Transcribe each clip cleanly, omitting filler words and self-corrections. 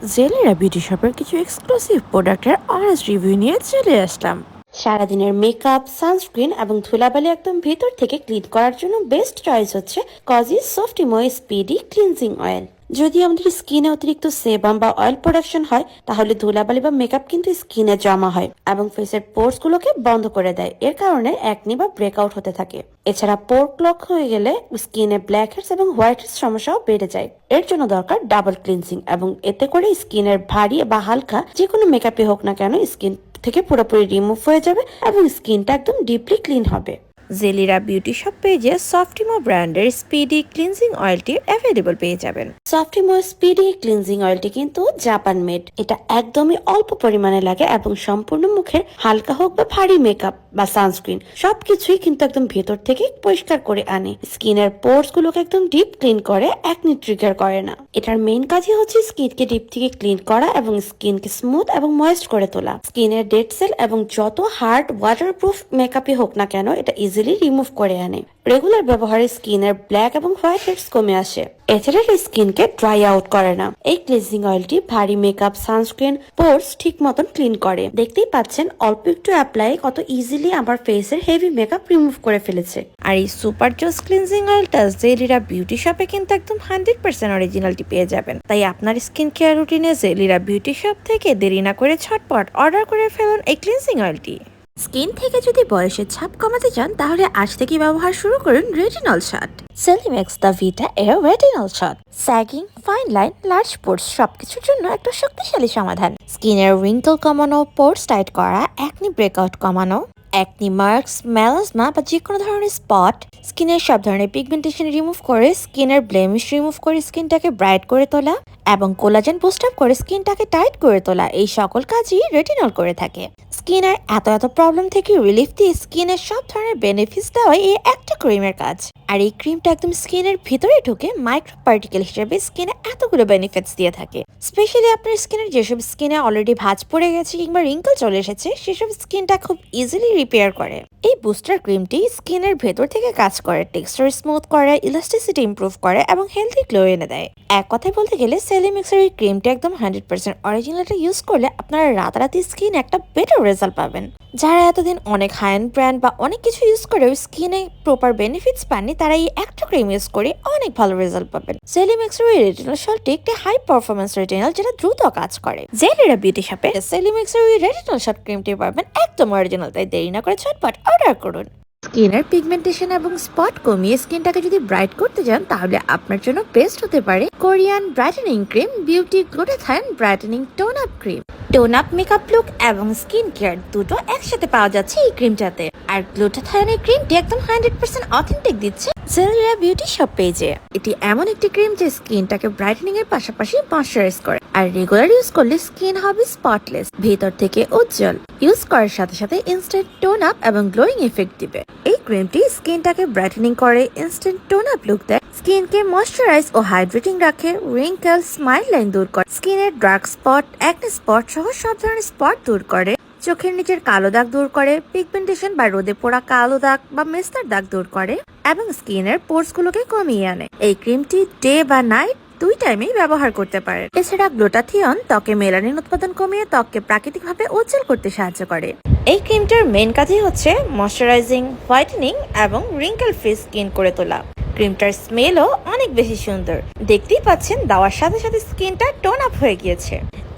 জেলেরা বিউটি শপের কিছু এক্সক্লুসিভ প্রোডাক্টের অনেস্ট রিভিউ নিয়ে চলে আসলাম। সারাদিনের মেকআপ, সানস্ক্রিন এবং ধুলাবালি একদম ভিতর থেকে ক্লিন করার জন্য বেস্ট চয়েস হচ্ছে কজি সফটিমো স্পিডি ক্লিনজিং অয়েল। যদি আমাদের স্কিনে অতিরিক্ত সেবাম বা অয়েল প্রোডাকশন হয়, তাহলে ধুলাবালি বা মেকআপ কিন্তু স্কিনে জমা হয় এবং ফেসের পোর্স গুলোকে বন্ধ করে দেয়। এর কারণে একনি বা ব্রেকআউট হতে থাকে। এছাড়া পোর ক্লক হয়ে গেলে স্কিনে ব্ল্যাক হেডস এবং হোয়াইট হেডস সমস্যাও বেড়ে যায়। এর জন্য দরকার ডাবল ক্লিনজিং, এবং এতে করে স্কিনের ভারী বা হালকা যে কোনো মেকআপই হোক না কেন স্কিন থেকে পুরোপুরি রিমুভ হয়ে যাবে এবং স্কিনটা একদম ডিপলি ক্লিন হবে। জেলিরা বিউটি শপ পেজে সফটিমো ব্র্যান্ডের স্পিডি ক্লিনজিং অয়েলটি অ্যাভেলেবল পেয়ে যাবেন। সফটিমো স্পিডি ক্লিনজিং অয়েলটি কিন্তু জাপান মেড। এটা একদমই অল্প পরিমাণে লাগে এবং সম্পূর্ণ মুখের হালকা হোক বা ভারী মেকআপ বা সানস্ক্রিন সবকিছুই কিন্তু একদম ভেতর থেকে পরিষ্কার করে আনে। স্কিনের পোর্স গুলোকে একদম ডিপ ক্লিন করে, একনি ট্রিগার করে না। এটার মেইন কাজই হচ্ছে স্কিনকে ডিপ থেকে ক্লিন করা এবং স্কিনকে স্মুথ এবং ময়েস্ট করে তোলা। স্কিনের ডেড সেল এবং যত হার্ড ওয়াটারপ্রুফ মেকআপই হোক না কেন এটা ইজিলি রিমুভ করে আনে। রেগুলার ব্যবহারে স্কিনের ব্ল্যাক এবং হোয়াইট হেডস কমে আসে। এছাড়া স্কিনকে ড্রাই আউট করে না। এই ক্লিনজিং অয়েলটি ভারী মেকআপ, সানস্ক্রিন, পোর্স ঠিক মতন ক্লিন করে। দেখতেই পাচ্ছেন অল্প একটু অ্যাপ্লাই কত ইজিলি আমার ফেসের হেভি মেকআপ রিমুভ করে ফেলেছে। আর এই সুপার জোস ক্লিনজিং অয়েলটা জেলিরা বিউটি শপে কিন্তু একদম 100% অরিজিনালটি পেয়ে যাবেন। তাই আপনার স্কিন কেয়ার রুটিনে জেলিরা বিউটি শপ থেকে দেরি না করে ছটপট অর্ডার করে ফেলুন এই ক্লিনজিং অয়েলটি। স্কিন থেকে যদি বয়সের ছাপ কমাতে চান, তাহলে আজ থেকে ব্যবহার শুরু করুন retinol shot. Celimax the Vita এর retinol shot sagging, fine line, large pores সবকিছুর জন্য একটা শক্তিশালী সমাধান। স্কিনের রিঙ্কল কমানো, পোর্স টাইট করা, একনি ব্রেকআউট কমানো, একনি মার্কস, মেলাজমা বা যে কোনো ধরনের স্পট, স্কিনের সব ধরনের পিগমেন্টেশন রিমুভ করে, স্কিনের ব্লেমিশ রিমুভ করে স্কিনটাকে ব্রাইট করে তোলা এবং কোলাজেন বুস্ট আপ করে স্কিনটাকে টাইট করে তোলা, এই সকল কাজই রেটিনল করে থাকে। স্কিনের এত প্রবলেম থেকে রিলিফ দিয়ে স্কিনের সব ধরনের বেনিফিটস দেওয়া এই একটা ক্রিমের কাজ। আর এই ক্রিমটা একদম স্কিনের ভিতরে ঢুকে মাইক্রো পার্টিকেল হিসেবে স্কিনে এতগুলো বেনিফিটস দিয়ে থাকে। স্পেশালি আপনার স্কিনের যেসব স্কিনে অলরেডি ভাঁজ পড়ে গেছে কিংবা রিঙ্কল চলে এসেছে, সেসব স্কিনটা খুব ইজিলি রিপেয়ার করে। এই বুস্টার ক্রিমটি স্কিনের ভেতর থেকে কাজ করে, টেক্সচার স্মুথ করে, ইলাস্টিসিটি ইমপ্রুভ করে এবং হেলদি গ্লো এনে দেয়। এক কথায় বলতে গেলে সেলিমেক্সের এই ক্রিমটা একদম 100% অরিজিনালটা ইউজ করলে আপনারা রাতারাতি স্কিন একটা বেটার রেজাল্ট পাবেন। যারা এতদিন অনেক হাই এন্ড ব্র্যান্ড বা অনেক কিছু ইউজ করে স্কিনে প্রপার বেনিফিটস পাননি, তারা এই একটা ক্রিম ইউজ করে অনেক ভালো রেজাল্ট পাবেন। সেলিমেক্সের এই রেটিনল শটটি একটি হাই পারফরমেন্স রেটিনল যেটা দ্রুত কাজ করে। জেলিরা বিউটি শপে সেলিমেক্সের এই রেটিনল শট ক্রিমটি পাবেন একদম অরিজিনাল। তাই দেরি না করে ঝটপট অর্ডার করুন। স্কিনের পিগমেন্টেশন এবং স্পট কমিয়ে স্কিনটাকে যদি ব্রাইট করতে চান, তাহলে আপনার জন্য বেস্ট হতে পারে Korean brightening cream beauty glutathione brightening tone up cream. Tone up makeup look এবং স্কিন কেয়ার দুটো একসাথে পাওয়া যাচ্ছে এই ক্রিমটাতে। আর গ্লুটাথায়নের ক্রিমটি একদম 100% অথেন্টিক দিচ্ছে জেলিরা বিউটি শপ পেজে। এটি এমন একটি ক্রিম যে স্কিনটাকে ব্রাইটেনিং এর পাশাপাশি ময়শ্চারাইজ করে। আর রেগুলার ইউজ করলে স্কিন হবে স্পটলেস, ভেতর থেকে উজ্জ্বল। ইউজ করার সাথে সাথে ইনস্ট্যান্ট টোন আপ এবং গ্লোয়িং এফেক্ট দিবে। এই ক্রিমটি স্কিনটাকে ব্রাইটেনিং করে, ইনস্ট্যান্ট টোন আপ লুক দেয়, স্কিনকে ময়শ্চারাইজ ও হাইড্রেটিং রাখে, রিঙ্কল, স্মাইল লাইন দূর করে, স্কিনের ডার্ক স্পট, একনি স্পট সহ সব ধরনের স্পট দূর করে, চোখের নিচের কালো দাগ দূর করে, পিগমেন্টেশন বা রোদে পোড়া কালো দাগ বা মেস্তার দাগ দূর করে এবং স্কিনের পোর্স গুলোকে কমিয়ে আনে। এই ক্রিমটি ডে বা নাইট দুই টাইমেই ব্যবহার করতে পারেন। এছাড়া গ্লুটাথিয়ন ত্বকে মেলানিন উৎপাদন কমিয়ে ত্বককে প্রাকৃতিকভাবে উজ্জ্বল করতে সাহায্য করে। এই ক্রিমটার মেন কাজই হচ্ছে ময়শ্চারাইজিং, হোয়াইটেনিং এবং রিঙ্কেল ফ্রি স্কিন করে তোলা। ক্রিমটার স্মেলও অনেক বেশি সুন্দর। দেখতেই পাচ্ছেন দেওয়ার সাথে সাথে স্কিনটা টোন আপ হয়ে গিয়েছে।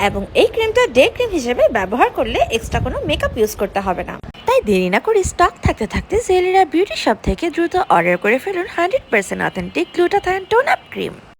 এবং এই ক্রিমটা ডে ক্রিম হিসেবে ব্যবহার করলে এক্সট্রা কোনো মেকআপ ইউজ করতে হবে না। তাই দেরি না করে স্টক থাকতে থাকতে জেলিরা বিউটি শপ থেকে দ্রুত অর্ডার করে ফেলুন 100% authentic glutathione tone up cream.